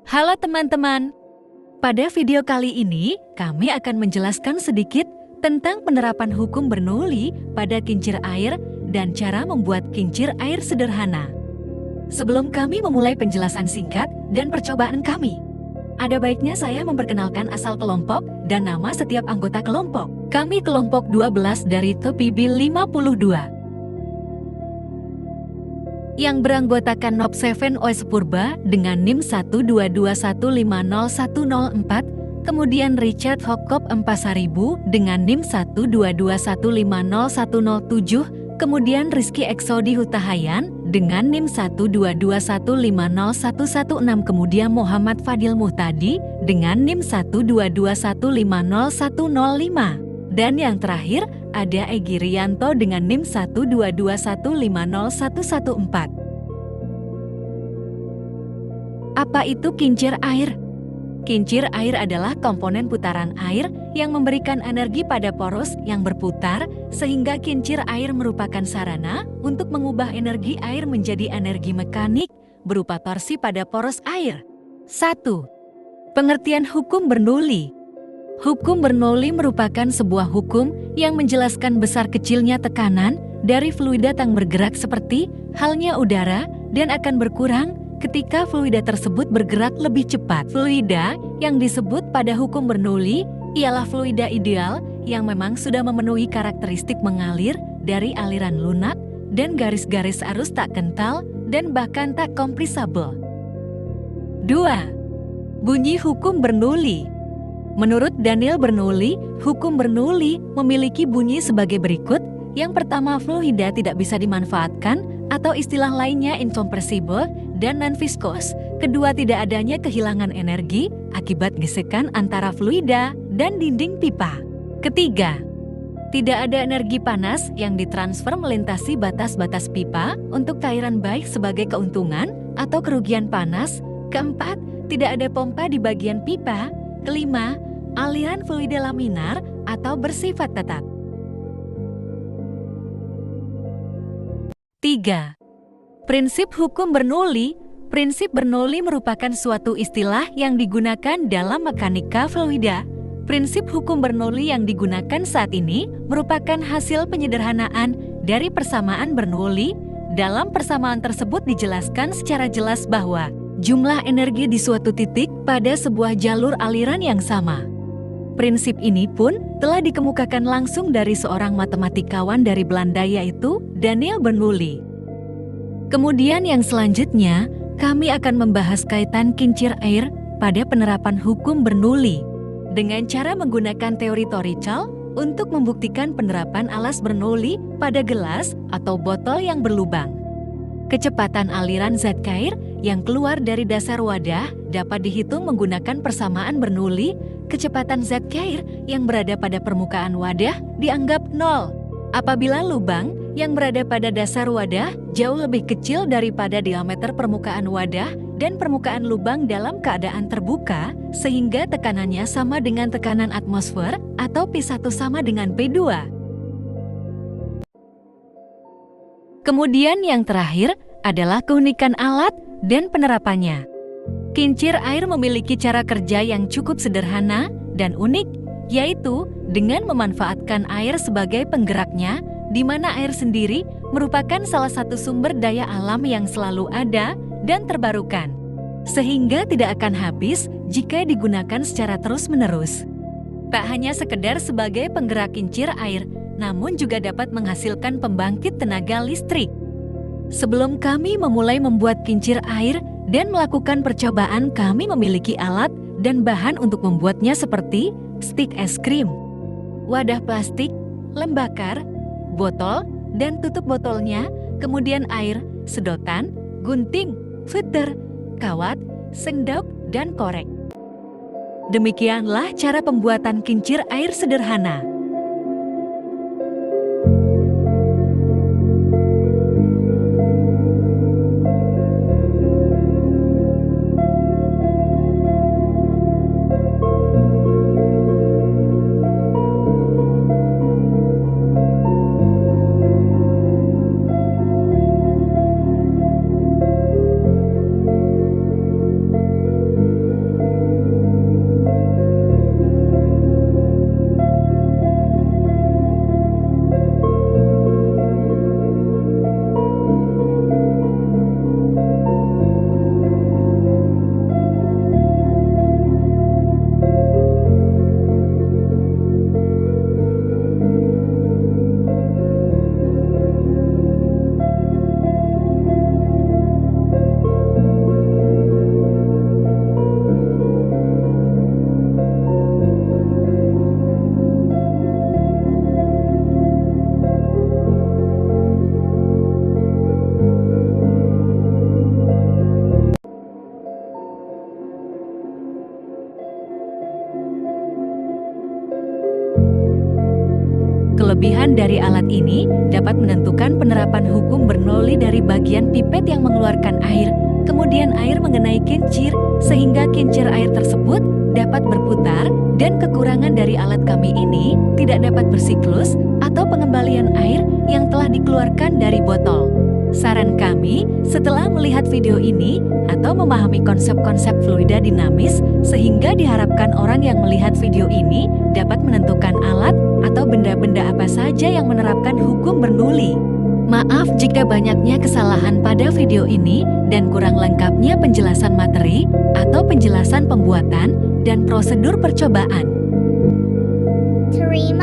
Halo teman-teman, pada video kali ini kami akan menjelaskan sedikit tentang penerapan hukum Bernoulli pada kincir air dan cara membuat kincir air sederhana. Sebelum kami memulai penjelasan singkat dan percobaan kami, ada baiknya saya memperkenalkan asal kelompok dan nama setiap anggota kelompok. Kami kelompok 12 dari TPB 52. Yang beranggotakan Nob 7 OS Purba dengan NIM 122150104, kemudian Richard Hokop Empasaribu dengan NIM 122150107, kemudian Rizky Exodi Hutahayan dengan NIM 122150116, kemudian Muhammad Fadil Muhtadi dengan NIM 122150105. Dan yang terakhir, ada Egy Rianto dengan NIM 122150114. Apa itu kincir air? Kincir air adalah komponen putaran air yang memberikan energi pada poros yang berputar, sehingga kincir air merupakan sarana untuk mengubah energi air menjadi energi mekanik berupa torsi pada poros air. 1. Pengertian hukum Bernoulli. Hukum Bernoulli merupakan sebuah hukum yang menjelaskan besar kecilnya tekanan dari fluida yang bergerak seperti halnya udara dan akan berkurang ketika fluida tersebut bergerak lebih cepat. Fluida yang disebut pada hukum Bernoulli ialah fluida ideal yang memang sudah memenuhi karakteristik mengalir dari aliran lunak dan garis-garis arus tak kental dan bahkan tak kompresibel. 2. Bunyi hukum Bernoulli. Menurut Daniel Bernoulli, hukum Bernoulli memiliki bunyi sebagai berikut. Yang pertama, fluida tidak bisa dimanfaatkan atau istilah lainnya incompressible dan non-viskos. Kedua, tidak adanya kehilangan energi akibat gesekan antara fluida dan dinding pipa. Ketiga, tidak ada energi panas yang ditransfer melintasi batas-batas pipa untuk cairan baik sebagai keuntungan atau kerugian panas. Keempat, tidak ada pompa di bagian pipa. Kelima, aliran fluida laminar atau bersifat tetap. 3. Prinsip hukum Bernoulli. Prinsip Bernoulli merupakan suatu istilah yang digunakan dalam mekanika fluida. Prinsip hukum Bernoulli yang digunakan saat ini merupakan hasil penyederhanaan dari persamaan Bernoulli. Dalam persamaan tersebut dijelaskan secara jelas bahwa jumlah energi di suatu titik pada sebuah jalur aliran yang sama. Prinsip ini pun telah dikemukakan langsung dari seorang matematikawan dari Belanda, yaitu Daniel Bernoulli. Kemudian yang selanjutnya, kami akan membahas kaitan kincir air pada penerapan hukum Bernoulli dengan cara menggunakan teori Torricelli untuk membuktikan penerapan alas Bernoulli pada gelas atau botol yang berlubang. Kecepatan aliran zat cair yang keluar dari dasar wadah dapat dihitung menggunakan persamaan Bernoulli. Kecepatan zat cair yang berada pada permukaan wadah dianggap 0 apabila lubang yang berada pada dasar wadah jauh lebih kecil daripada diameter permukaan wadah dan permukaan lubang dalam keadaan terbuka, sehingga tekanannya sama dengan tekanan atmosfer atau P1 sama dengan P2. Kemudian yang terakhir adalah keunikan alat dan penerapannya. Kincir air memiliki cara kerja yang cukup sederhana dan unik, yaitu dengan memanfaatkan air sebagai penggeraknya, di mana air sendiri merupakan salah satu sumber daya alam yang selalu ada dan terbarukan, sehingga tidak akan habis jika digunakan secara terus-menerus. Tak hanya sekedar sebagai penggerak kincir air, namun juga dapat menghasilkan pembangkit tenaga listrik. Sebelum kami memulai membuat kincir air dan melakukan percobaan, kami memiliki alat dan bahan untuk membuatnya seperti stik es krim, wadah plastik, lem bakar, botol, dan tutup botolnya, kemudian air, sedotan, gunting, filter, kawat, sendok, dan korek. Demikianlah cara pembuatan kincir air sederhana. Kelebihan dari alat ini dapat menentukan penerapan hukum Bernoulli dari bagian pipet yang mengeluarkan air, kemudian air mengenai kincir, sehingga kincir air tersebut dapat berputar, dan kekurangan dari alat kami ini tidak dapat bersiklus atau pengembalian air yang telah dikeluarkan dari botol. Saran kami, setelah melihat video ini atau memahami konsep-konsep fluida dinamis, sehingga diharapkan orang yang melihat video ini dapat menentukan alat atau benda-benda apa saja yang menerapkan hukum Bernoulli. Maaf jika banyaknya kesalahan pada video ini dan kurang lengkapnya penjelasan materi atau penjelasan pembuatan dan prosedur percobaan. Terima